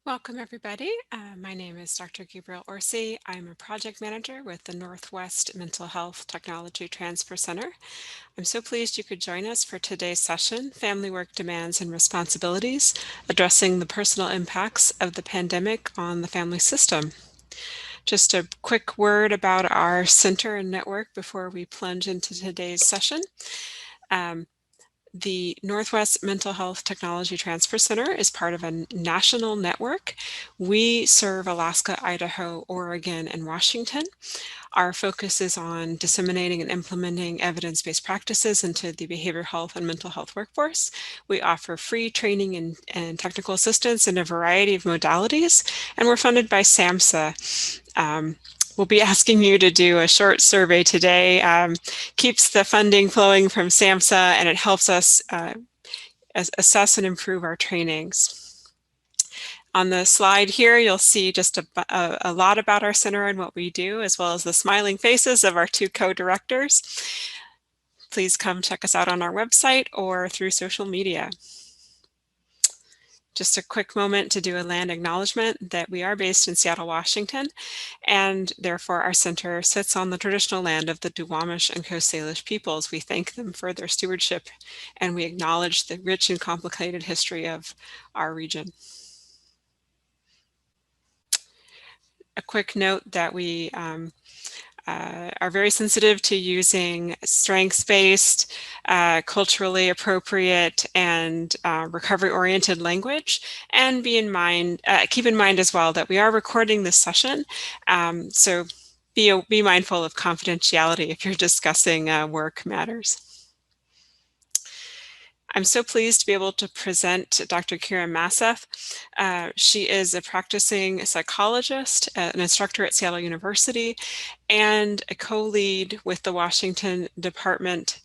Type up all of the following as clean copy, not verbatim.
Welcome, everybody. My name is Dr. Gabriel Orsi. I'm a project manager with the Northwest Mental Health Technology Transfer Center. I'm so pleased you could join us for today's session, Family Work Demands and Responsibilities, Addressing the Personal Impacts of the Pandemic on the Family System. Just a quick word about our center and network before we plunge into today's session. The Northwest Mental Health Technology Transfer Center is part of a national network. We serve Alaska, Idaho, Oregon, and Washington. Our focus is on disseminating and implementing evidence-based practices into the behavioral health and mental health workforce. We offer free training and technical assistance in a variety of modalities, and we're funded by SAMHSA. We'll be asking you to do a short survey today. Keeps the funding flowing from SAMHSA, and it helps us assess and improve our trainings. On the slide here, you'll see just a lot about our center and what we do, as well as the smiling faces of our two co-directors. Please come check us out on our website or through social media. Just a quick moment to do a land acknowledgement that we are based in Seattle, Washington, and therefore our center sits on the traditional land of the Duwamish and Coast Salish peoples. We thank them for their stewardship, and we acknowledge the rich and complicated history of our region. A quick note that we are very sensitive to using strengths-based, culturally appropriate, and recovery-oriented language. And keep in mind as well that we are recording this session, so be mindful of confidentiality if you're discussing work matters. I'm so pleased to be able to present Dr. Kira Mauseth. She is a practicing psychologist, an instructor at Seattle University, and a co-lead with the Washington Department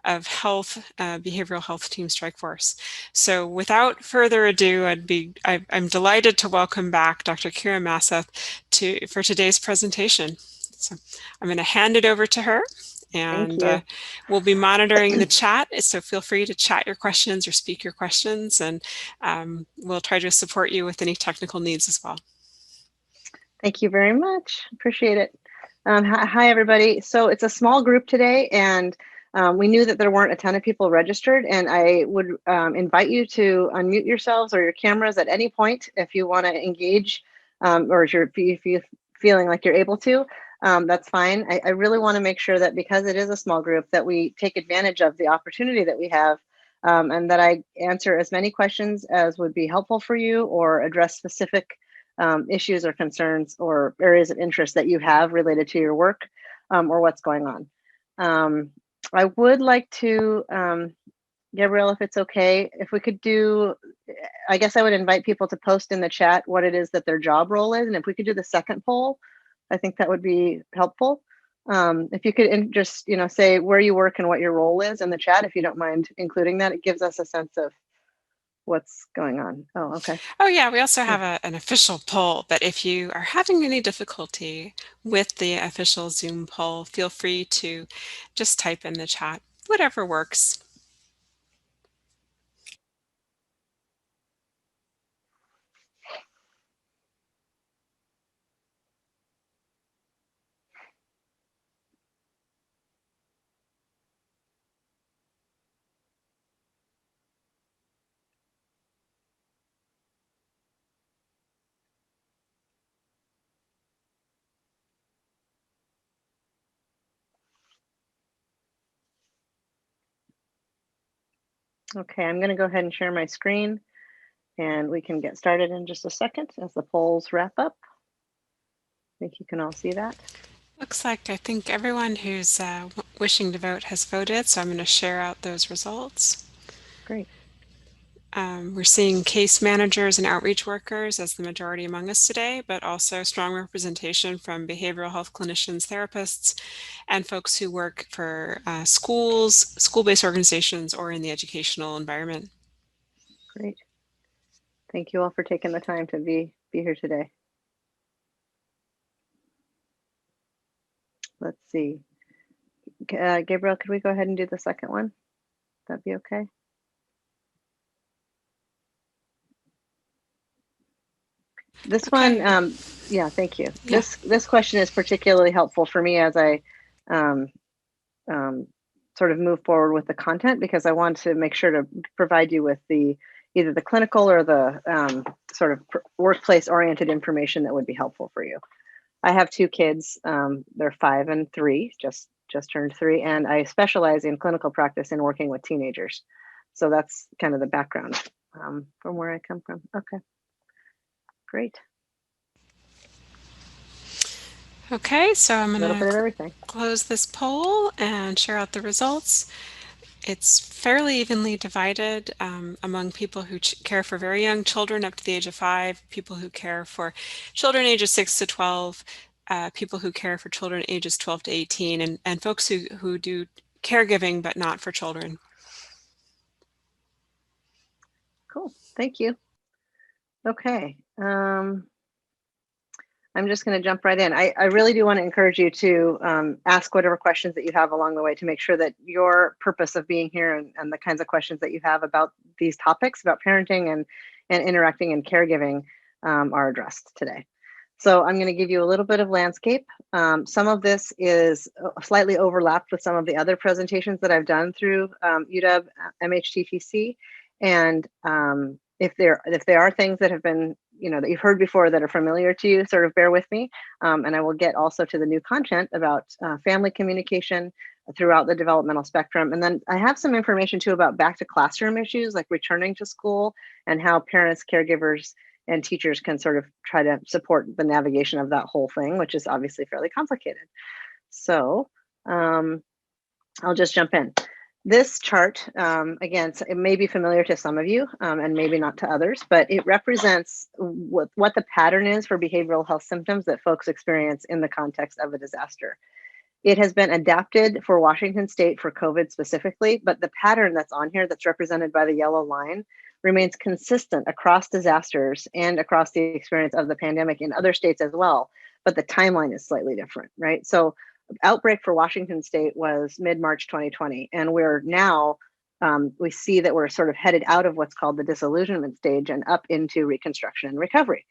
of Health, Behavioral Health Team Strike Force. So without further ado, I'm delighted to welcome back Dr. Kira Mauseth for today's presentation. So I'm going to hand it over to her. And we'll be monitoring the chat, so feel free to chat your questions or speak your questions, and we'll try to support you with any technical needs as well. Thank you very much. Appreciate it. Hi, everybody. So it's a small group today, and we knew that there weren't a ton of people registered, and I would invite you to unmute yourselves or your cameras at any point if you want to engage, or if you're feeling like you're able to. That's fine. I really want to make sure that because it is a small group that we take advantage of the opportunity that we have, and that I answer as many questions as would be helpful for you or address specific issues or concerns or areas of interest that you have related to your work or what's going on. I would like to, Gabrielle, if it's okay, if we could do, I guess I would invite people to post in the chat what it is that their job role is. And if we could do the second poll, I think that would be helpful. If you could just, say where you work and what your role is in the chat, if you don't mind including that, it gives us a sense of what's going on. Oh, okay. Oh yeah, we also have an official poll, but if you are having any difficulty with the official Zoom poll, feel free to just type in the chat, whatever works. Okay, I'm going to go ahead and share my screen, and we can get started in just a second as the polls wrap up. I think you can all see that. Looks like I think everyone who's wishing to vote has voted, so I'm going to share out those results. Great. We're seeing case managers and outreach workers as the majority among us today, but also strong representation from behavioral health clinicians, therapists, and folks who work for schools, school-based organizations, or in the educational environment. Great. Thank you all for taking the time to be here today. Let's see. Gabriel, could we go ahead and do the second one? That'd be okay. This Okay. one, yeah, thank you. Yeah. This question is particularly helpful for me as I um, sort of move forward with the content, because I want to make sure to provide you with the either the clinical or the sort of workplace oriented information that would be helpful for you. I have two kids. They're 5 and 3, just turned 3, and I specialize in clinical practice in working with teenagers. So that's kind of the background from where I come from. Okay, great. Okay, so I'm A going little to bit of everything. close this poll and share out the results. It's fairly evenly divided among people who care for very young children up to the age of 5, people who care for children ages 6 to 12, people who care for children ages 12 to 18, and folks who do caregiving but not for children. Cool. Thank you. Okay. I'm just going to jump right in. I really do want to encourage you to ask whatever questions that you have along the way to make sure that your purpose of being here and the kinds of questions that you have about these topics, about parenting and interacting and caregiving, are addressed today. So I'm going to give you a little bit of landscape. Some of this is slightly overlapped with some of the other presentations that I've done through UW MHTTC. And if there are things that have been, that you've heard before that are familiar to you, sort of bear with me. And I will get also to the new content about family communication throughout the developmental spectrum. And then I have some information too about back to classroom issues like returning to school and how parents, caregivers, and teachers can sort of try to support the navigation of that whole thing, which is obviously fairly complicated. So I'll just jump in. This chart, again, it may be familiar to some of you and maybe not to others, but it represents what the pattern is for behavioral health symptoms that folks experience in the context of a disaster. It has been adapted for Washington State for COVID specifically, but the pattern that's on here that's represented by the yellow line remains consistent across disasters and across the experience of the pandemic in other states as well, but the timeline is slightly different, right? So outbreak for Washington State was mid-March 2020, and we're now, we see that we're sort of headed out of what's called the disillusionment stage and up into reconstruction and recovery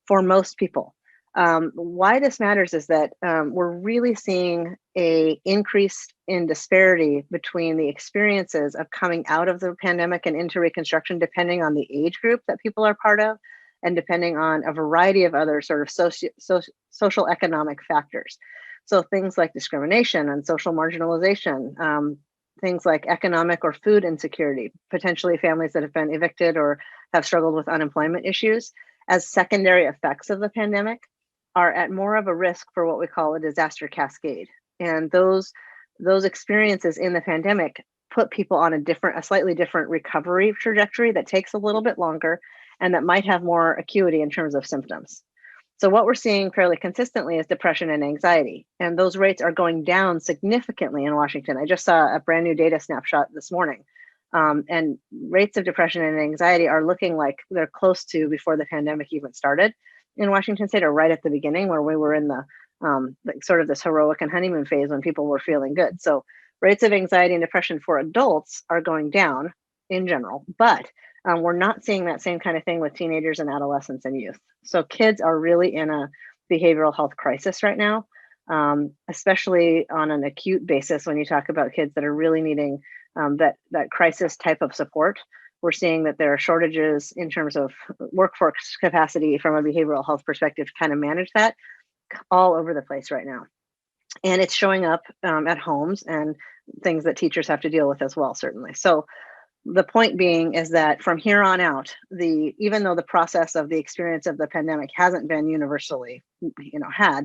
for most people. Why this matters is that we're really seeing a increase in disparity between the experiences of coming out of the pandemic and into reconstruction, depending on the age group that people are part of, and depending on a variety of other sort of social economic factors. So things like discrimination and social marginalization, things like economic or food insecurity, potentially families that have been evicted or have struggled with unemployment issues as secondary effects of the pandemic, are at more of a risk for what we call a disaster cascade. And those experiences in the pandemic put people on a slightly different recovery trajectory that takes a little bit longer and that might have more acuity in terms of symptoms. So what we're seeing fairly consistently is depression and anxiety, and those rates are going down significantly in Washington. I just saw a brand new data snapshot this morning, and rates of depression and anxiety are looking like they're close to before the pandemic even started in Washington State, or right at the beginning where we were in the sort of this heroic and honeymoon phase when people were feeling good. So rates of anxiety and depression for adults are going down in general, but we're not seeing that same kind of thing with teenagers and adolescents and youth. So kids are really in a behavioral health crisis right now, especially on an acute basis when you talk about kids that are really needing that crisis type of support. We're seeing that there are shortages in terms of workforce capacity from a behavioral health perspective to kind of manage that all over the place right now. And it's showing up at homes and things that teachers have to deal with as well, certainly. So the point being is that from here on out, even though the process of the experience of the pandemic hasn't been universally,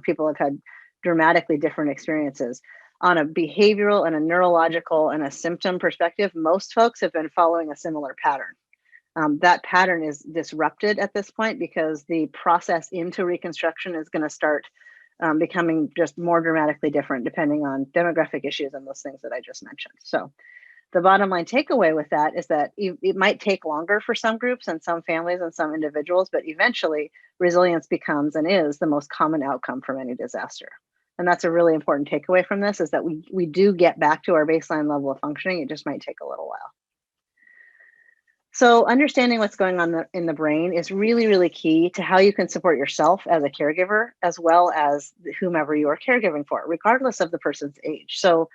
people have had dramatically different experiences. On a behavioral and a neurological and a symptom perspective, most folks have been following a similar pattern. That pattern is disrupted at this point because the process into reconstruction is going to start becoming just more dramatically different depending on demographic issues and those things that I just mentioned. So the bottom line takeaway with that is that it might take longer for some groups and some families and some individuals, but eventually resilience becomes and is the most common outcome from any disaster. And that's a really important takeaway from this, is that we do get back to our baseline level of functioning. It just might take a little while. So understanding what's going on in the brain is really, really key to how you can support yourself as a caregiver, as well as whomever you are caregiving for, regardless of the person's age. So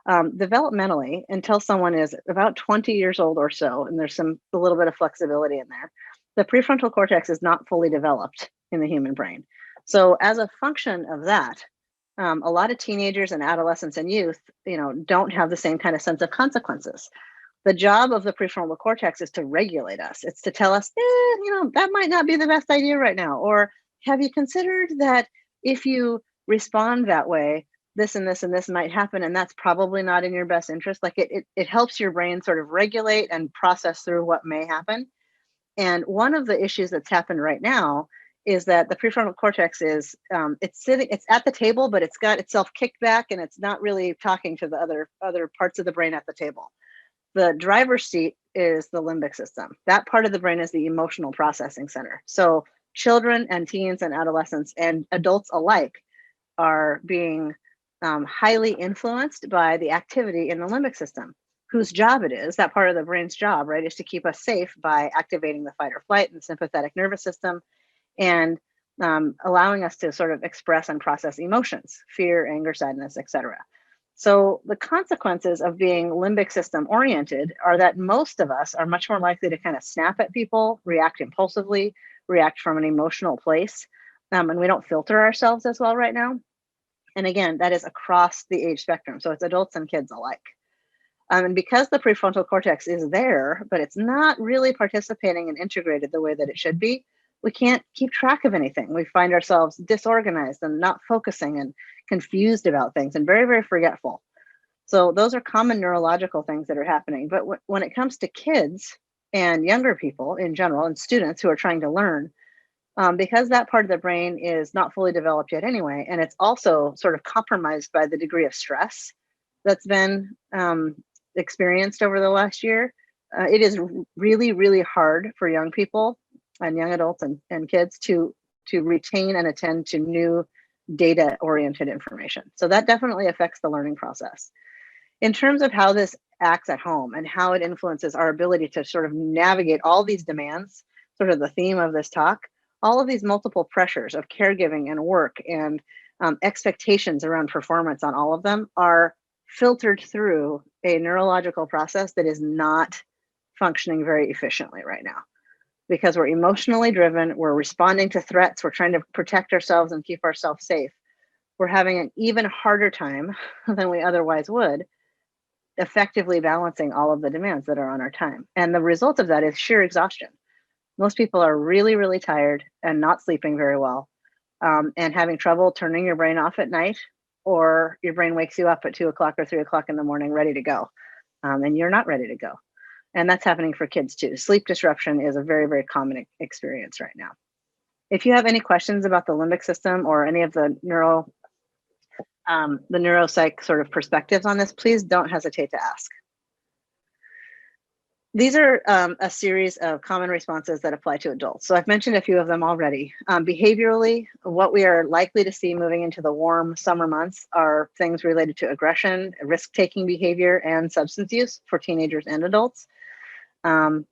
developmentally, until someone is about 20 years old or so, and there's a little bit of flexibility in there, the prefrontal cortex is not fully developed in the human brain. So as a function of that, a lot of teenagers and adolescents and youth, don't have the same kind of sense of consequences. The job of the prefrontal cortex is to regulate us. It's to tell us, that might not be the best idea right now. Or have you considered that if you respond that way, this and this and this might happen, and that's probably not in your best interest. Like it helps your brain sort of regulate and process through what may happen. And one of the issues that's happened right now is that the prefrontal cortex is it's at the table, but it's got itself kicked back, and it's not really talking to the other parts of the brain at the table. The driver's seat is the limbic system. That part of the brain is the emotional processing center. So children and teens and adolescents and adults alike are being highly influenced by the activity in the limbic system, whose job it is, that part of the brain's job, right, is to keep us safe by activating the fight or flight and the sympathetic nervous system, and allowing us to sort of express and process emotions, fear, anger, sadness, etc. So the consequences of being limbic system oriented are that most of us are much more likely to kind of snap at people, react impulsively, react from an emotional place. And we don't filter ourselves as well right now. And again, that is across the age spectrum. So it's adults and kids alike. And because the prefrontal cortex is there, but it's not really participating and integrated the way that it should be, we can't keep track of anything. We find ourselves disorganized and not focusing and confused about things and very, very forgetful. So those are common neurological things that are happening. But when it comes to kids and younger people in general and students who are trying to learn, because that part of the brain is not fully developed yet anyway, and it's also sort of compromised by the degree of stress that's been experienced over the last year, it is really, really hard for young people and young adults and kids to retain and attend to new data-oriented information. So that definitely affects the learning process. In terms of how this acts at home and how it influences our ability to sort of navigate all these demands, sort of the theme of this talk, all of these multiple pressures of caregiving and work and expectations around performance on all of them are filtered through a neurological process that is not functioning very efficiently right now. Because we're emotionally driven, we're responding to threats, we're trying to protect ourselves and keep ourselves safe. We're having an even harder time than we otherwise would effectively balancing all of the demands that are on our time. And the result of that is sheer exhaustion. Most people are really, really tired and not sleeping very well, and having trouble turning your brain off at night, or your brain wakes you up at 2 o'clock or 3 o'clock in the morning ready to go, and you're not ready to go. And that's happening for kids too. Sleep disruption is a very, very common experience right now. If you have any questions about the limbic system or any of the neuropsych sort of perspectives on this, please don't hesitate to ask. These are a series of common responses that apply to adults. So I've mentioned a few of them already. Behaviorally, what we are likely to see moving into the warm summer months are things related to aggression, risk-taking behavior, and substance use for teenagers and adults. So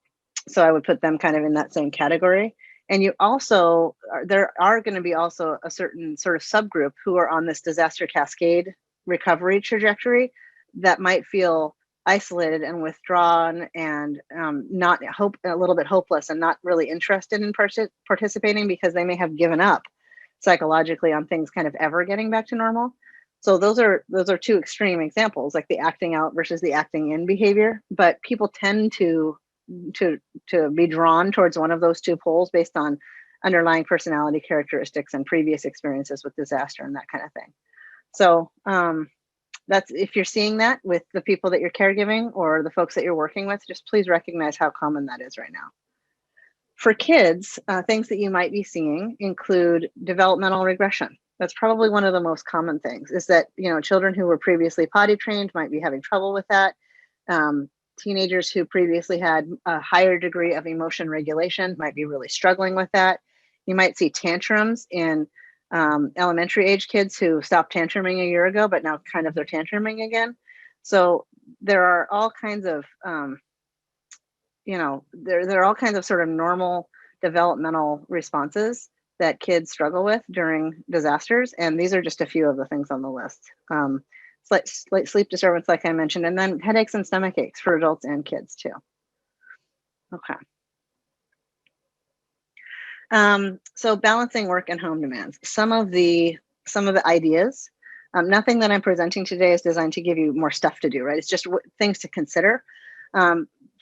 I would put them kind of in that same category. And you also, there are going to be also a certain sort of subgroup who are on this disaster cascade recovery trajectory that might feel isolated and withdrawn and not a little bit hopeless and not really interested in participating because they may have given up psychologically on things kind of ever getting back to normal. So those are two extreme examples, like the acting out versus the acting in behavior. But people tend to be drawn towards one of those two poles based on underlying personality characteristics and previous experiences with disaster and that kind of thing. So that's, if you're seeing that with the people that you're caregiving or the folks that you're working with, just please recognize how common that is right now. For kids, things that you might be seeing include developmental regression. That's probably one of the most common things, is that, children who were previously potty trained might be having trouble with that. Teenagers who previously had a higher degree of emotion regulation might be really struggling with that. You might see tantrums in elementary age kids who stopped tantruming a year ago, but now kind of they're tantruming again. So there are all kinds of there are all kinds of sort of normal developmental responses that kids struggle with during disasters. And these are just a few of the things on the list. Slight sleep disturbance, like I mentioned, and then headaches and stomach aches for adults and kids too. Okay. So balancing work and home demands. Some of the ideas, nothing that I'm presenting today is designed to give you more stuff to do, right? It's just things to consider.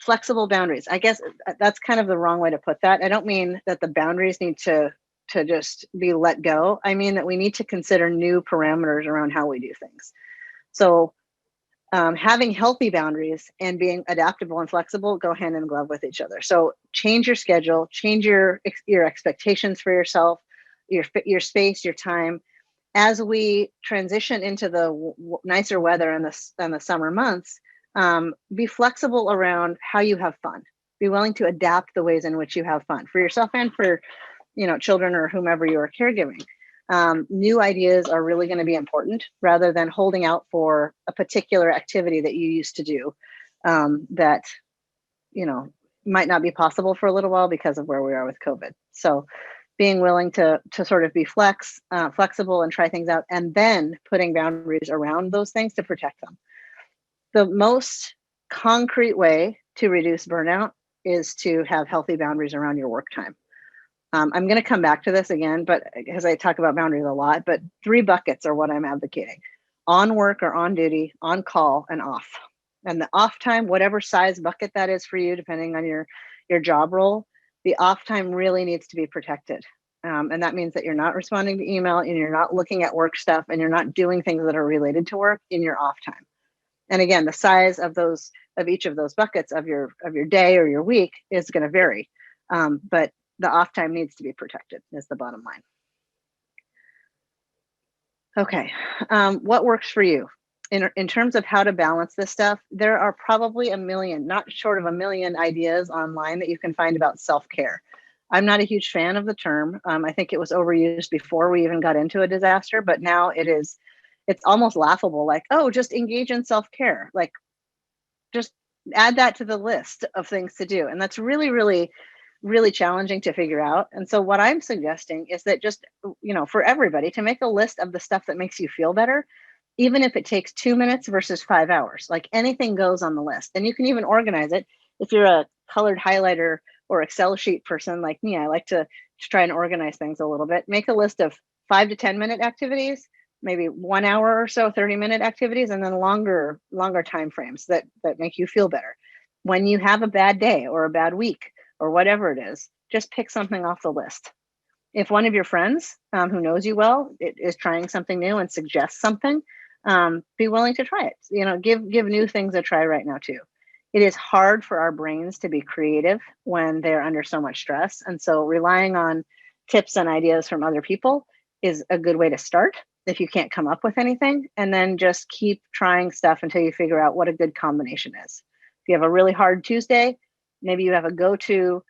Flexible boundaries. I guess that's kind of the wrong way to put that. I don't mean that the boundaries need to just be let go. I mean that we need to consider new parameters around how we do things. So having healthy boundaries and being adaptable and flexible go hand in glove with each other. So change your schedule, change your expectations for yourself, your space, your time. As we transition into the nicer weather in the summer months, be flexible around how you have fun. Be willing to adapt the ways in which you have fun for yourself and for children or whomever you are caregiving. New ideas are really going to be important rather than holding out for a particular activity that you used to do that might not be possible for a little while because of where we are with COVID. So being willing to sort of be flexible and try things out, and then putting boundaries around those things to protect them. The most concrete way to reduce burnout is to have healthy boundaries around your work time. I'm going to come back to this again, but because I talk about boundaries a lot, but 3 buckets are what I'm advocating: on work or on duty, on call, and off. And the off time, whatever size bucket that is for you, depending on your job role, the off time really needs to be protected. And that means that you're not responding to email and you're not looking at work stuff and you're not doing things that are related to work in your off time. And again, the size of each of those buckets of your day or your week is going to vary. But the off time needs to be protected is the bottom line. Okay, what works for you? In terms of how to balance this stuff, there are probably a million, not short of a million ideas online that you can find about self-care. I'm not a huge fan of the term. I think it was overused before we even got into a disaster, but now it's almost laughable, like, oh, just engage in self-care. Like, just add that to the list of things to do. And that's really, really, really challenging to figure out. And so what I'm suggesting is that just, for everybody to make a list of the stuff that makes you feel better, even if it takes 2 minutes versus 5 hours, like anything goes on the list. And you can even organize it. If you're a colored highlighter or Excel sheet person like me, I like to try and organize things a little bit. Make a list of 5 to 10 minute activities, maybe 1 hour or so, 30-minute activities, and then longer time frames that make you feel better. When you have a bad day or a bad week or whatever it is, just pick something off the list. If one of your friends who knows you well is trying something new and suggests something, be willing to try it. Give new things a try right now too. It is hard for our brains to be creative when they're under so much stress. And so relying on tips and ideas from other people is a good way to start if you can't come up with anything. And then just keep trying stuff until you figure out what a good combination is. If you have a really hard Tuesday, maybe you have a go-to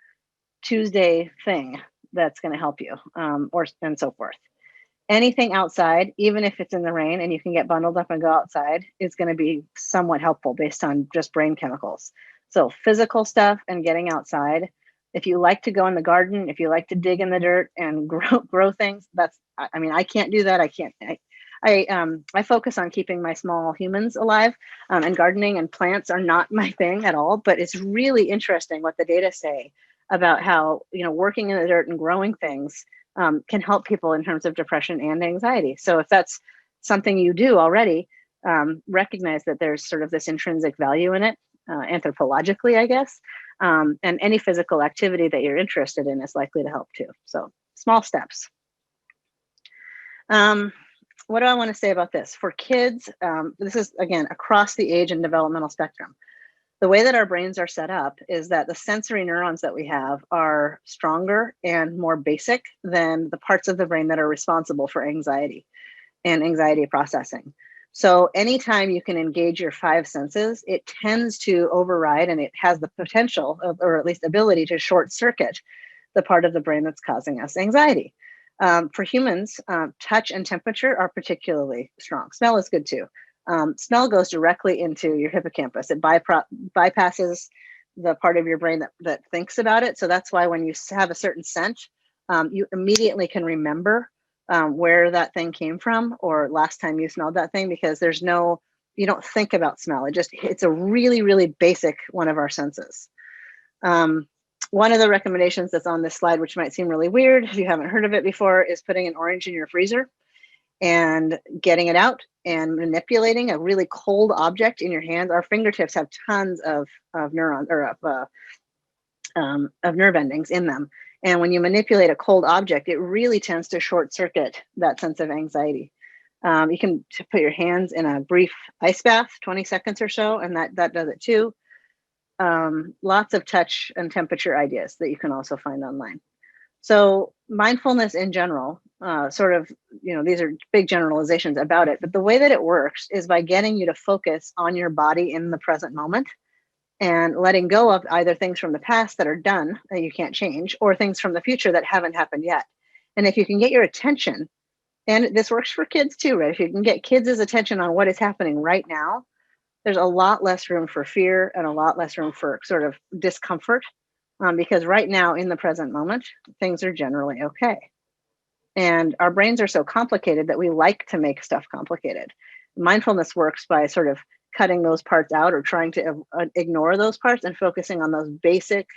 Tuesday thing that's going to help you, and so forth. Anything outside, even if it's in the rain and you can get bundled up and go outside, is going to be somewhat helpful based on just brain chemicals. So physical stuff and getting outside. If you like to go in the garden, if you like to dig in the dirt and grow things, I can't do that. I focus on keeping my small humans alive, and gardening and plants are not my thing at all, but it's really interesting what the data say about how, working in the dirt and growing things can help people in terms of depression and anxiety. So if that's something you do already, recognize that there's sort of this intrinsic value in it, anthropologically, I guess. And any physical activity that you're interested in is likely to help too. So small steps. What do I want to say about this? For kids, this is, again, across the age and developmental spectrum. The way that our brains are set up is that the sensory neurons that we have are stronger and more basic than the parts of the brain that are responsible for anxiety and anxiety processing. So anytime you can engage your 5 senses, it tends to override, and it has the potential or at least ability to short circuit the part of the brain that's causing us anxiety. For humans, touch and temperature are particularly strong. Smell is good too. Smell goes directly into your hippocampus. It bypasses the part of your brain that thinks about it. So that's why when you have a certain scent, you immediately can remember where that thing came from or last time you smelled that thing, because you don't think about smell. It's a really, really basic one of our senses. One of the recommendations that's on this slide, which might seem really weird if you haven't heard of it before, is putting an orange in your freezer and getting it out and manipulating a really cold object in your hands. Our fingertips have tons of neurons or of nerve endings in them. And when you manipulate a cold object, it really tends to short circuit that sense of anxiety. You can put your hands in a brief ice bath, 20 seconds or so, and that does it too. Lots of touch and temperature ideas that you can also find online. So mindfulness in general, these are big generalizations about it, but the way that it works is by getting you to focus on your body in the present moment and letting go of either things from the past that are done that you can't change or things from the future that haven't happened yet. And if you can get your attention, and this works for kids too, right? If you can get kids' attention on what is happening right now, there's a lot less room for fear and a lot less room for sort of discomfort, because right now in the present moment, things are generally okay. And our brains are so complicated that we like to make stuff complicated. Mindfulness works by sort of cutting those parts out or trying to ignore those parts and focusing on those basic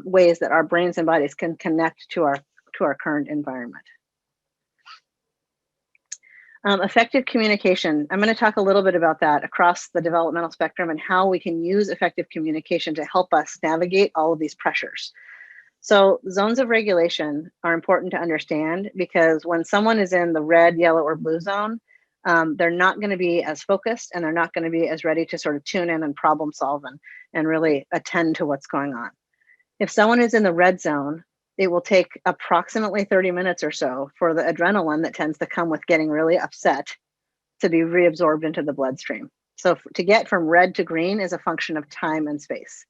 ways that our brains and bodies can connect to our current environment. Effective communication. I'm going to talk a little bit about that across the developmental spectrum and how we can use effective communication to help us navigate all of these pressures. So zones of regulation are important to understand because when someone is in the red, yellow, or blue zone, they're not going to be as focused and they're not going to be as ready to sort of tune in and problem solve and really attend to what's going on. If someone is in the red zone, it will take approximately 30 minutes or so for the adrenaline that tends to come with getting really upset to be reabsorbed into the bloodstream. So to get from red to green is a function of time and space.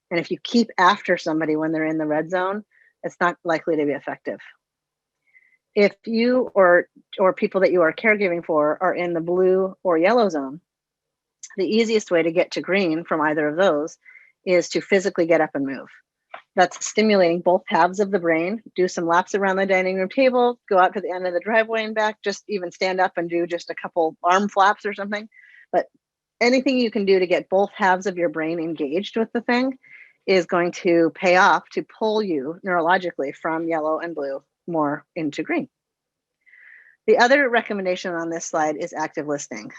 And if you keep after somebody when they're in the red zone, it's not likely to be effective. If you or people that you are caregiving for are in the blue or yellow zone, the easiest way to get to green from either of those is to physically get up and move. That's stimulating both halves of the brain. Do some laps around the dining room table, go out to the end of the driveway and back, just even stand up and do just a couple arm flaps or something. But anything you can do to get both halves of your brain engaged with the thing is going to pay off to pull you neurologically from yellow and blue more into green. The other recommendation on this slide is active listening.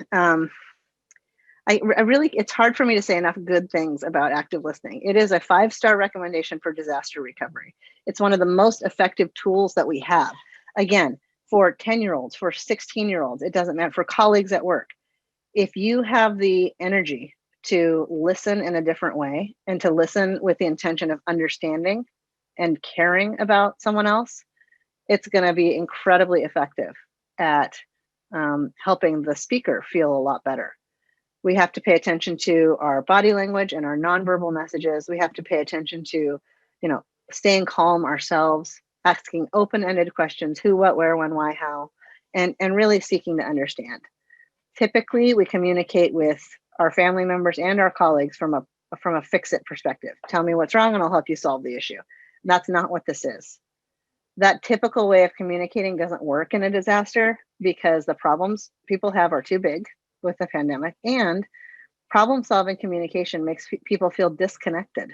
It's hard for me to say enough good things about active listening. It is a 5-star recommendation for disaster recovery. It's one of the most effective tools that we have. Again, for 10-year-olds, for 16-year-olds, it doesn't matter, for colleagues at work. If you have the energy to listen in a different way and to listen with the intention of understanding and caring about someone else, it's going to be incredibly effective at helping the speaker feel a lot better. We have to pay attention to our body language and our nonverbal messages. We have to pay attention to, staying calm ourselves, asking open-ended questions, who, what, where, when, why, how, and really seeking to understand. Typically, we communicate with our family members and our colleagues from a fix-it perspective. Tell me what's wrong and I'll help you solve the issue. That's not what this is. That typical way of communicating doesn't work in a disaster because the problems people have are too big with the pandemic, and problem-solving communication makes people feel disconnected.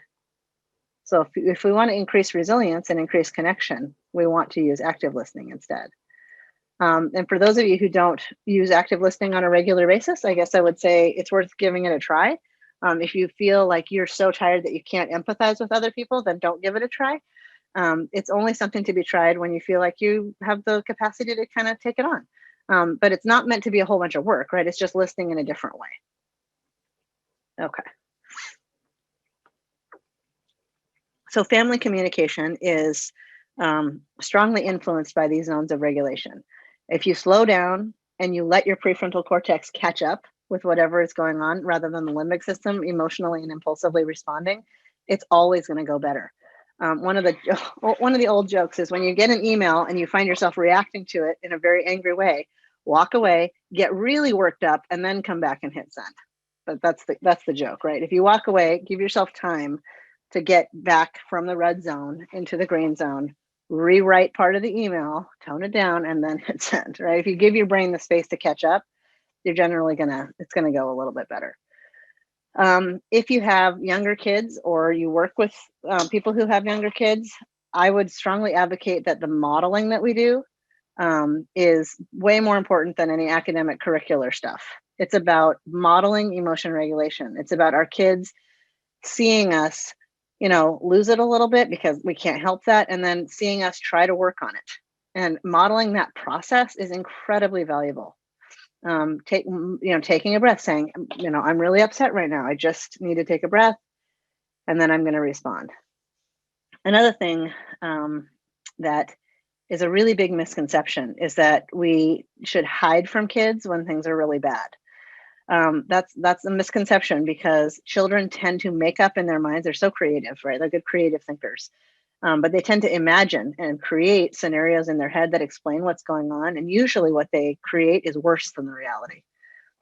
So if we want to increase resilience and increase connection, we want to use active listening instead. And for those of you who don't use active listening on a regular basis, I guess I would say it's worth giving it a try. If you feel like you're so tired that you can't empathize with other people, then don't give it a try. It's only something to be tried when you feel like you have the capacity to kind of take it on. But it's not meant to be a whole bunch of work, right? It's just listening in a different way. Okay. So family communication is strongly influenced by these zones of regulation. If you slow down and you let your prefrontal cortex catch up with whatever is going on, rather than the limbic system emotionally and impulsively responding, it's always going to go better. One of the old jokes is when you get an email and you find yourself reacting to it in a very angry way, walk away, get really worked up, and then come back and hit send. but that's the joke, right? If you walk away, give yourself time to get back from the red zone into the green zone, rewrite part of the email, tone it down, and then hit send, right? If you give your brain the space to catch up, you're generally it's gonna go a little bit better. If you have younger kids or you work with people who have younger kids, I would strongly advocate that the modeling that we do is way more important than any academic curricular stuff. It's about modeling emotion regulation. It's about our kids seeing us, lose it a little bit because we can't help that, and then seeing us try to work on it. And modeling that process is incredibly valuable. Taking a breath, saying, I'm really upset right now. I just need to take a breath, and then I'm going to respond. Another thing that is a really big misconception is that we should hide from kids when things are really bad. That's a misconception because children tend to make up in their minds. They're so creative, right? They're good creative thinkers. But they tend to imagine and create scenarios in their head that explain what's going on. And usually what they create is worse than the reality.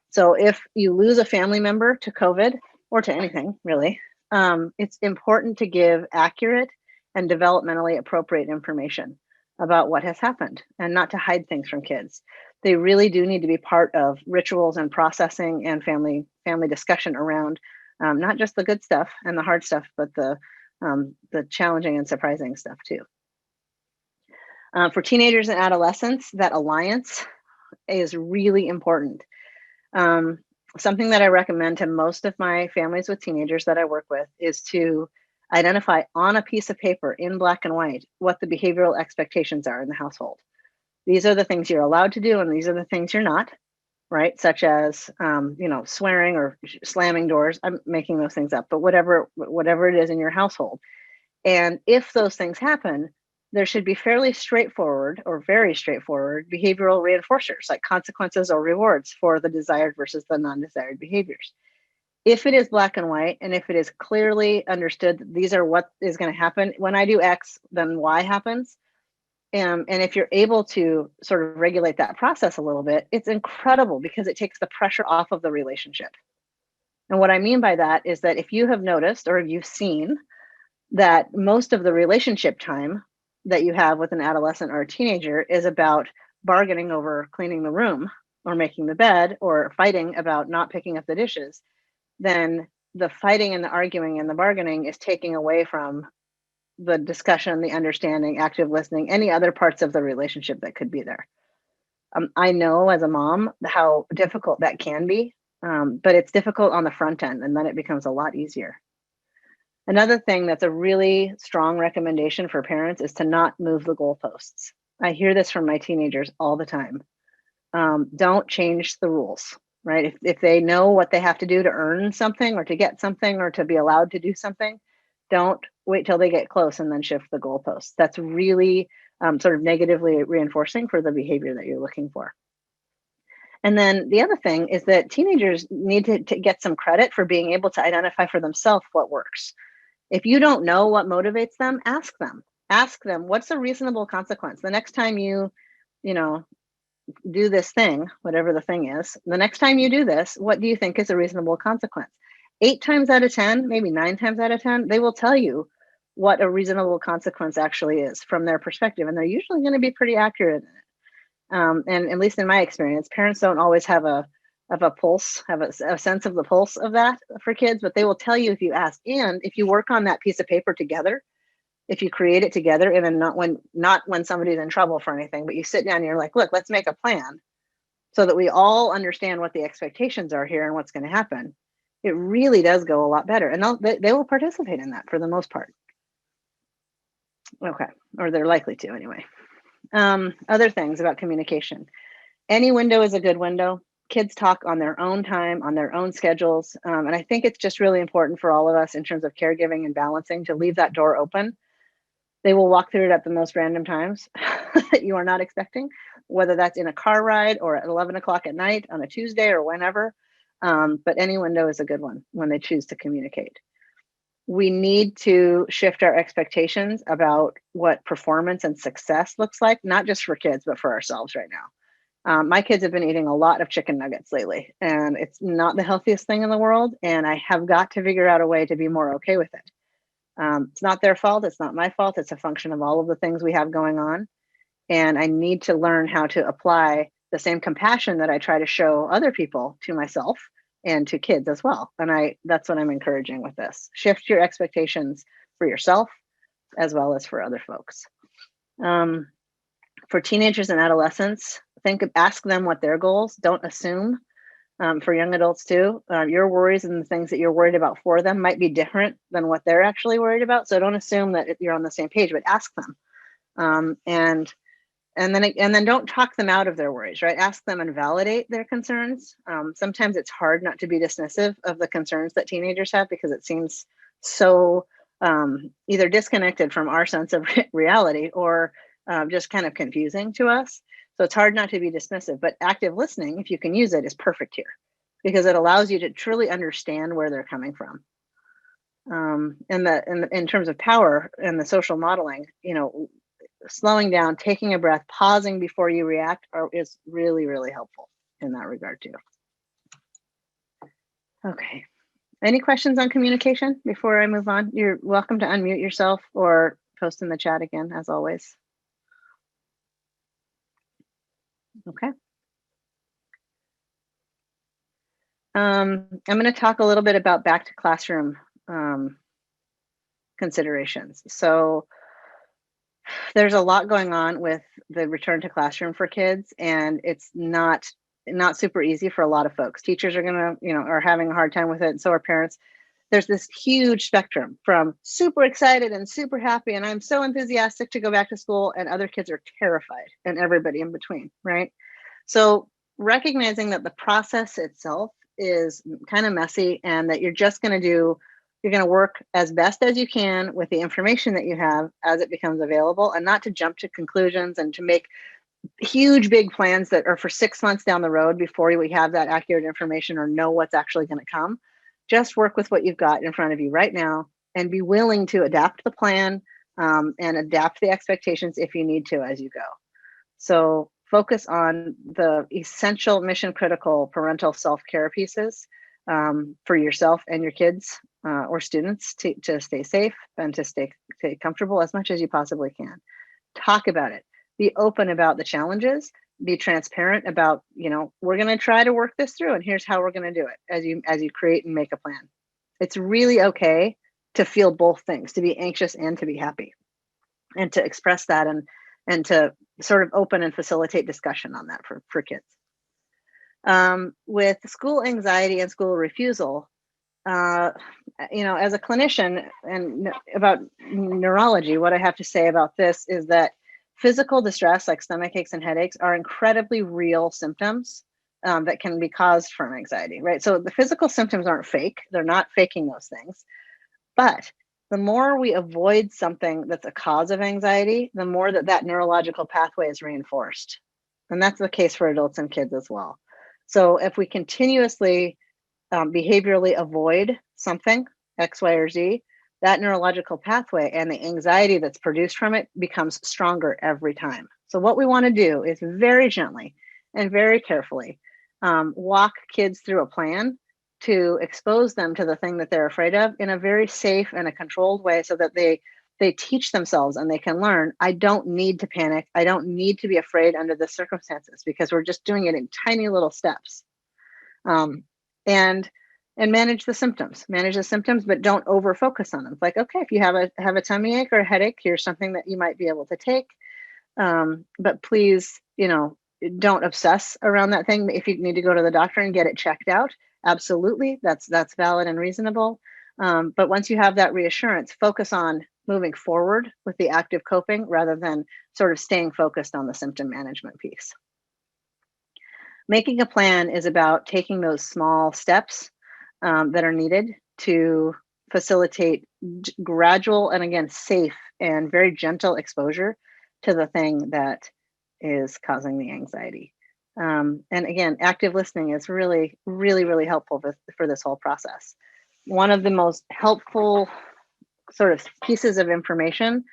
So if you lose a family member to COVID or to anything, really, it's important to give accurate and developmentally appropriate information about what has happened and not to hide things from kids. They really do need to be part of rituals and processing and family discussion around not just the good stuff and the hard stuff, but the challenging and surprising stuff too. For teenagers and adolescents, that alliance is really important. Something that I recommend to most of my families with teenagers that I work with is to identify on a piece of paper in black and white what the behavioral expectations are in the household. These are the things you're allowed to do, and these are the things you're not, right? Such as, swearing or slamming doors. I'm making those things up, but whatever it is in your household. And if those things happen, there should be fairly straightforward or very straightforward behavioral reinforcers like consequences or rewards for the desired versus the non-desired behaviors. If it is black and white, and if it is clearly understood that these are what is going to happen, when I do X, then Y happens. And if you're able to sort of regulate that process a little bit, it's incredible because it takes the pressure off of the relationship. And what I mean by that is that if you have noticed or if you've seen that most of the relationship time that you have with an adolescent or a teenager is about bargaining over cleaning the room or making the bed or fighting about not picking up the dishes, then the fighting and the arguing and the bargaining is taking away from the discussion, the understanding, active listening, any other parts of the relationship that could be there. I know as a mom how difficult that can be, but it's difficult on the front end, and then it becomes a lot easier. Another thing that's a really strong recommendation for parents is to not move the goalposts. I hear this from my teenagers all the time. Don't change the rules, right? If they know what they have to do to earn something or to get something or to be allowed to do something, don't wait till they get close and then shift the goalposts. That's really sort of negatively reinforcing for the behavior that you're looking for. And then the other thing is that teenagers need to get some credit for being able to identify for themselves what works. If you don't know what motivates them, ask them. Ask them, what's a reasonable consequence? The next time you do this thing, whatever the thing is, the next time you do this, what do you think is a reasonable consequence? 8 times out of 10, maybe 9 times out of 10, they will tell you what a reasonable consequence actually is from their perspective. And they're usually going to be pretty accurate in it. And at least in my experience, parents don't always have a pulse, have a sense of the pulse of that for kids, but they will tell you if you ask. And if you work on that piece of paper together, if you create it together, and then not when somebody's in trouble for anything, but you sit down and you're like, look, let's make a plan so that we all understand what the expectations are here and what's going to happen. It really does go a lot better. And they will participate in that for the most part. Okay, or they're likely to anyway. Other things about communication. Any window is a good window. Kids talk on their own time, on their own schedules. And I think it's just really important for all of us in terms of caregiving and balancing to leave that door open. They will walk through it at the most random times that you are not expecting, whether that's in a car ride or at 11 o'clock at night on a Tuesday or whenever. But any window is a good one when they choose to communicate. We need to shift our expectations about what performance and success looks like, not just for kids, but for ourselves right now. My kids have been eating a lot of chicken nuggets lately, and it's not the healthiest thing in the world. And I have got to figure out a way to be more okay with it. It's not their fault. It's not my fault. It's a function of all of the things we have going on. And I need to learn how to apply the same compassion that I try to show other people to myself and to kids as well. And that's what I'm encouraging with this. Shift your expectations for yourself as well as for other folks. For teenagers and adolescents, ask them what their goals. Don't assume. For young adults too, your worries and the things that you're worried about for them might be different than what they're actually worried about. So don't assume that you're on the same page, but ask them. And then don't talk them out of their worries, right? Ask them and validate their concerns. Sometimes it's hard not to be dismissive of the concerns that teenagers have because it seems so either disconnected from our sense of reality or just kind of confusing to us. So it's hard not to be dismissive, but active listening, if you can use it, is perfect here because it allows you to truly understand where they're coming from. In terms of power and the social modeling, slowing down, taking a breath, pausing before you react is really, really helpful in that regard too. Okay. Any questions on communication before I move on? You're welcome to unmute yourself or post in the chat again, as always. Okay. I'm going to talk a little bit about back to classroom considerations. So there's a lot going on with the return to classroom for kids, and it's not super easy for a lot of folks. Teachers are are having a hard time with it, and so are parents. There's this huge spectrum from super excited and super happy, and I'm so enthusiastic to go back to school, and other kids are terrified, and everybody in between, right? So recognizing that the process itself is kind of messy and that you're going to work as best as you can with the information that you have as it becomes available, and not to jump to conclusions and to make huge big plans that are for 6 months down the road before we have that accurate information or know what's actually going to come. Just work with what you've got in front of you right now and be willing to adapt the plan and adapt the expectations if you need to as you go. So focus on the essential mission critical parental self-care pieces for yourself and your kids or students to stay safe and to stay comfortable as much as you possibly can. Talk about it. Be open about the challenges. Be transparent about, we're going to try to work this through, and here's how we're going to do it as you create and make a plan. It's really okay to feel both things, to be anxious and to be happy, and to express that and to sort of open and facilitate discussion on that for kids. With school anxiety and school refusal, as a clinician and about neurology, what I have to say about this is that physical distress like stomach aches and headaches are incredibly real symptoms that can be caused from anxiety, right? So the physical symptoms aren't fake. They're not faking those things. But the more we avoid something that's a cause of anxiety, the more that neurological pathway is reinforced. And that's the case for adults and kids as well. So if we continuously behaviorally avoid something, X, Y, or Z, that neurological pathway and the anxiety that's produced from it becomes stronger every time. So what we want to do is very gently and very carefully walk kids through a plan to expose them to the thing that they're afraid of in a very safe and a controlled way so that they teach themselves and they can learn, I don't need to panic. I don't need to be afraid under the circumstances because we're just doing it in tiny little steps. And manage the symptoms, but don't over focus on them. It's like, okay, if you have a tummy ache or a headache, here's something that you might be able to take. But please, don't obsess around that thing. If you need to go to the doctor and get it checked out, absolutely, that's valid and reasonable. But once you have that reassurance, focus on moving forward with the active coping rather than sort of staying focused on the symptom management piece. Making a plan is about taking those small steps that are needed to facilitate gradual and, again, safe and very gentle exposure to the thing that is causing the anxiety. And again, active listening is really, really, really helpful for this whole process. One of the most helpful sort of pieces of information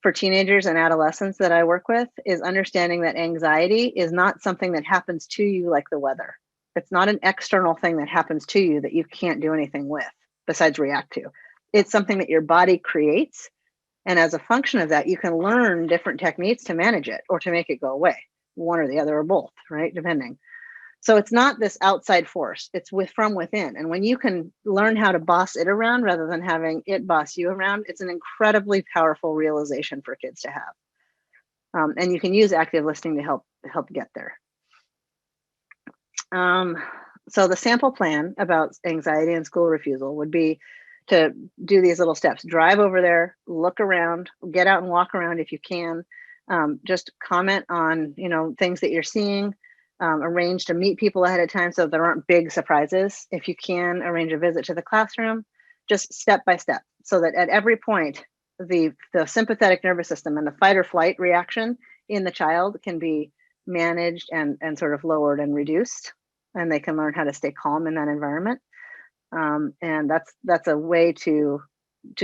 for teenagers and adolescents that I work with is understanding that anxiety is not something that happens to you like the weather. It's not an external thing that happens to you that you can't do anything with besides react to. It's something that your body creates. And as a function of that, you can learn different techniques to manage it or to make it go away, one or the other or both, right? Depending. So it's not this outside force, it's from within. And when you can learn how to boss it around rather than having it boss you around, it's an incredibly powerful realization for kids to have. And you can use active listening to help get there. So the sample plan about anxiety and school refusal would be to do these little steps. Drive over there, look around, get out and walk around if you can. Just comment on, things that you're seeing. Arrange to meet people ahead of time so there aren't big surprises. If you can, arrange a visit to the classroom, just step by step, so that at every point, the sympathetic nervous system and the fight or flight reaction in the child can be managed and sort of lowered and reduced, and they can learn how to stay calm in that environment. And that's a way to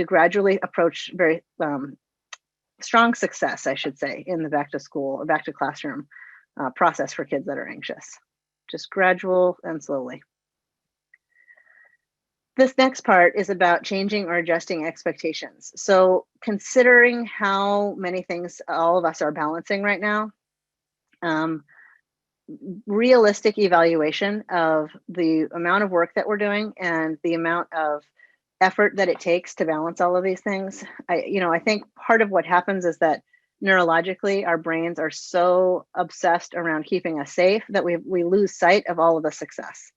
gradually approach very strong success, I should say, in the back to school or back to classroom process for kids that are anxious. Just gradual and slowly. This next part is about changing or adjusting expectations. So considering how many things all of us are balancing right now, realistic evaluation of the amount of work that we're doing and the amount of effort that it takes to balance all of these things. I think part of what happens is that neurologically our brains are so obsessed around keeping us safe that we lose sight of all of the success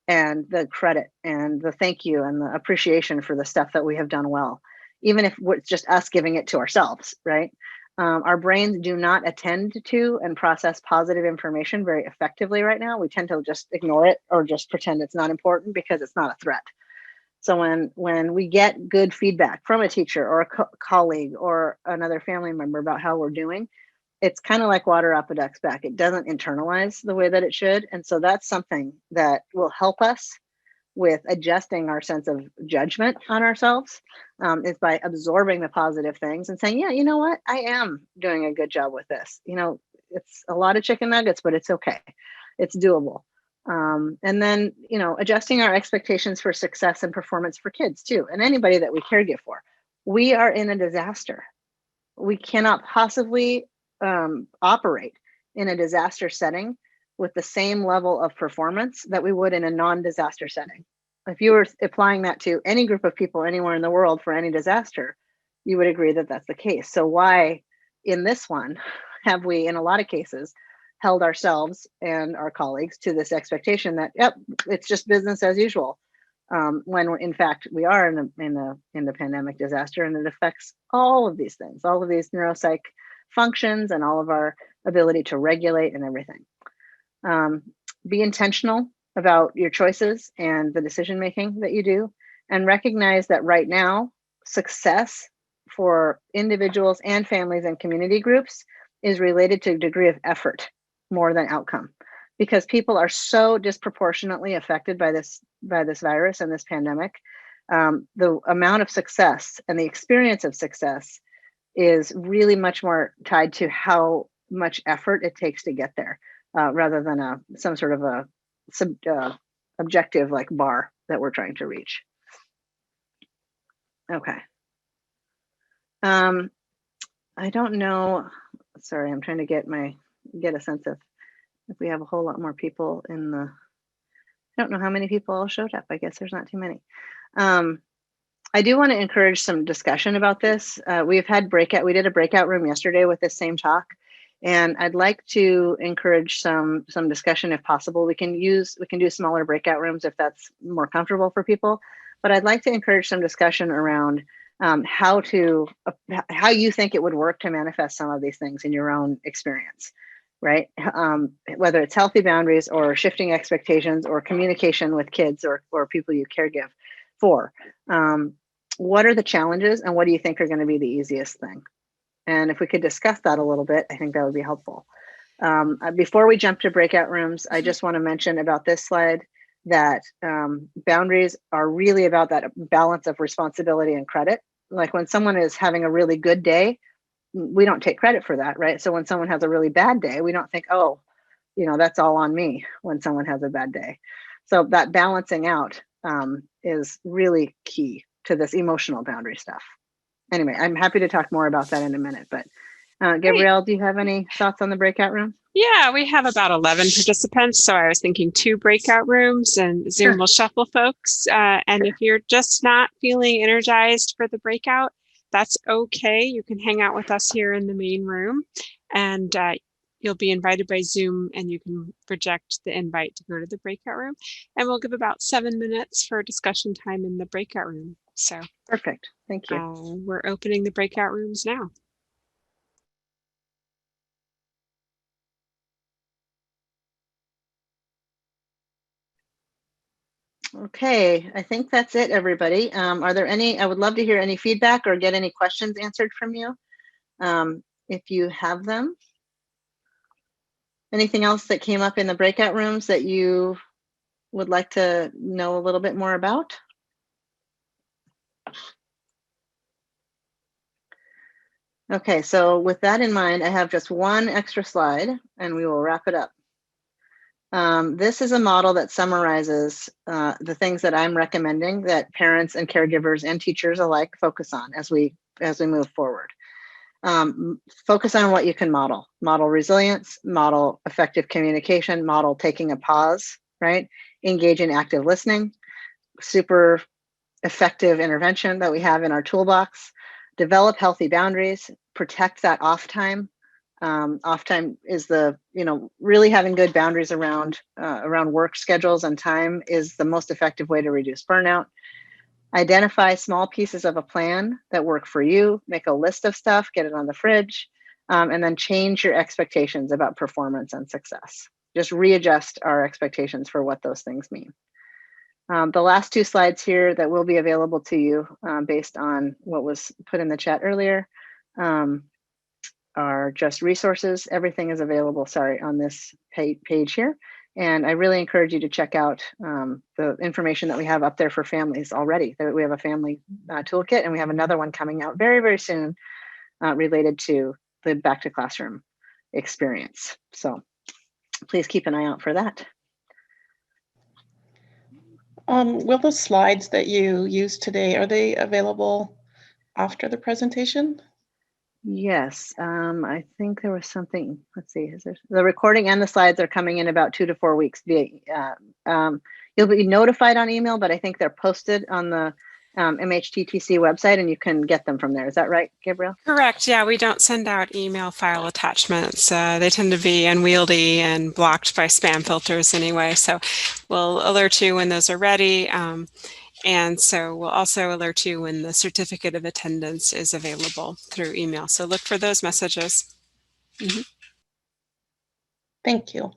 and the credit and the thank you and the appreciation for the stuff that we have done well, even if it's just us giving it to ourselves, right? Our brains do not attend to and process positive information very effectively right now. We tend to just ignore it or just pretend it's not important because it's not a threat. So when we get good feedback from a teacher or a colleague or another family member about how we're doing, it's kind of like water off a duck's back. It doesn't internalize the way that it should. And so that's something that will help us with adjusting our sense of judgment on ourselves, is by absorbing the positive things and saying, yeah, you know what? I am doing a good job with this. It's a lot of chicken nuggets, but it's okay. It's doable. And then, adjusting our expectations for success and performance for kids too, and anybody that we caregive for. We are in a disaster. We cannot possibly operate in a disaster setting with the same level of performance that we would in a non-disaster setting. If you were applying that to any group of people anywhere in the world for any disaster, you would agree that that's the case. So why in this one have we, in a lot of cases, held ourselves and our colleagues to this expectation that, yep, it's just business as usual, when in fact we are in the pandemic disaster, and it affects all of these things, all of these neuropsych functions and all of our ability to regulate and everything. Be intentional about your choices and the decision making that you do, and recognize that right now success for individuals and families and community groups is related to a degree of effort more than outcome, because people are so disproportionately affected by this virus and this pandemic. The amount of success and the experience of success is really much more tied to how much effort it takes to get there, rather than some sort of a objective like bar that we're trying to reach. Okay. I don't know. Sorry, I'm trying to get a sense of if we have a whole lot more people in the. I don't know how many people all showed up. I guess there's not too many. I do want to encourage some discussion about this. We did a breakout room yesterday with this same talk, and I'd like to encourage some discussion if possible. We can do smaller breakout rooms if that's more comfortable for people, but I'd like to encourage some discussion around how you think it would work to manifest some of these things in your own experience, right? Whether it's healthy boundaries or shifting expectations or communication with kids or people you caregive for. What are the challenges and what do you think are going to be the easiest thing? And if we could discuss that a little bit, I think that would be helpful. Before we jump to breakout rooms, I just want to mention about this slide that boundaries are really about that balance of responsibility and credit. Like when someone is having a really good day, we don't take credit for that, right? So when someone has a really bad day, we don't think, oh, that's all on me when someone has a bad day. So that balancing out is really key to this emotional boundary stuff. Anyway, I'm happy to talk more about that in a minute, but Great. Gabrielle, do you have any thoughts on the breakout room? Yeah, we have about 11 participants, so I was thinking 2 breakout rooms, and Zoom Sure. will shuffle folks. And Sure. if you're just not feeling energized for the breakout, that's okay. You can hang out with us here in the main room, and you'll be invited by Zoom, and you can reject the invite to go to the breakout room. And we'll give about 7 minutes for discussion time in the breakout room. So Perfect. Thank you. we're opening the breakout rooms now. Okay, I think that's it, everybody. Are there any, I would love to hear any feedback or get any questions answered from you, if you have them. Anything else that came up in the breakout rooms that you would like to know a little bit more about? Okay, so with that in mind, I have just one extra slide and we will wrap it up. This is a model that summarizes the things that I'm recommending that parents and caregivers and teachers alike focus on as we move forward. Focus on what you can model. Model resilience, model effective communication, model taking a pause, right? Engage in active listening, super effective intervention that we have in our toolbox. Develop healthy boundaries, protect that off time. Off time is really having good boundaries around work schedules and time is the most effective way to reduce burnout. Identify small pieces of a plan that work for you, make a list of stuff, get it on the fridge, and then change your expectations about performance and success. Just readjust our expectations for what those things mean. The last 2 slides here that will be available to you based on what was put in the chat earlier are just resources. Everything is available, on this page here. And I really encourage you to check out the information that we have up there for families already. We have a family toolkit, and we have another one coming out very, very soon related to the back to classroom experience. So please keep an eye out for that. Will the slides that you used today, are they available after the presentation? Yes, I think there was something, let's see, the recording and the slides are coming in about 2 to 4 weeks. You'll be notified on email, but I think they're posted on the MHTTC website and you can get them from there. Is that right, Gabrielle? Correct. Yeah, we don't send out email file attachments. They tend to be unwieldy and blocked by spam filters anyway. So we'll alert you when those are ready. And so we'll also alert you when the certificate of attendance is available through email. So look for those messages. Mm-hmm. Thank you.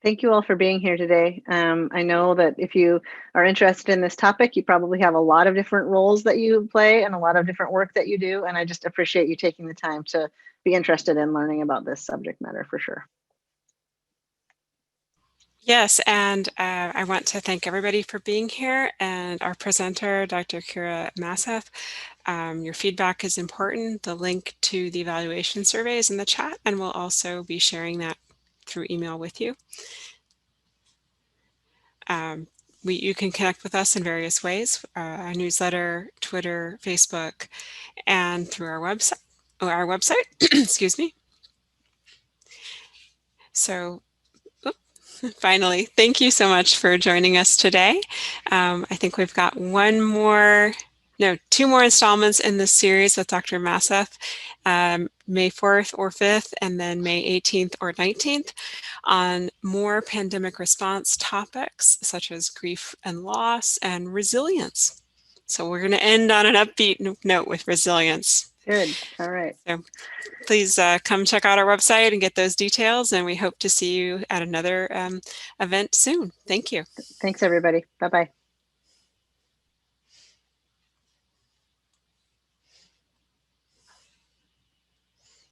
Thank you all for being here today. I know that if you are interested in this topic, you probably have a lot of different roles that you play and a lot of different work that you do. And I just appreciate you taking the time to be interested in learning about this subject matter for sure. Yes, and I want to thank everybody for being here and our presenter, Dr. Kira Mauseth. Your feedback is important. The link to the evaluation survey is in the chat, and we'll also be sharing that through email with you. You can connect with us in various ways, our newsletter, Twitter, Facebook, and through our website, excuse me. So finally, thank you so much for joining us today. I think we've got 2 more installments in this series with Dr. Mauseth, May 4th or 5th, and then May 18th or 19th on more pandemic response topics such as grief and loss and resilience. So we're going to end on an upbeat note with resilience. Good. All right. So please come check out our website and get those details, and we hope to see you at another event soon. Thank you. Thanks, everybody. Bye-bye.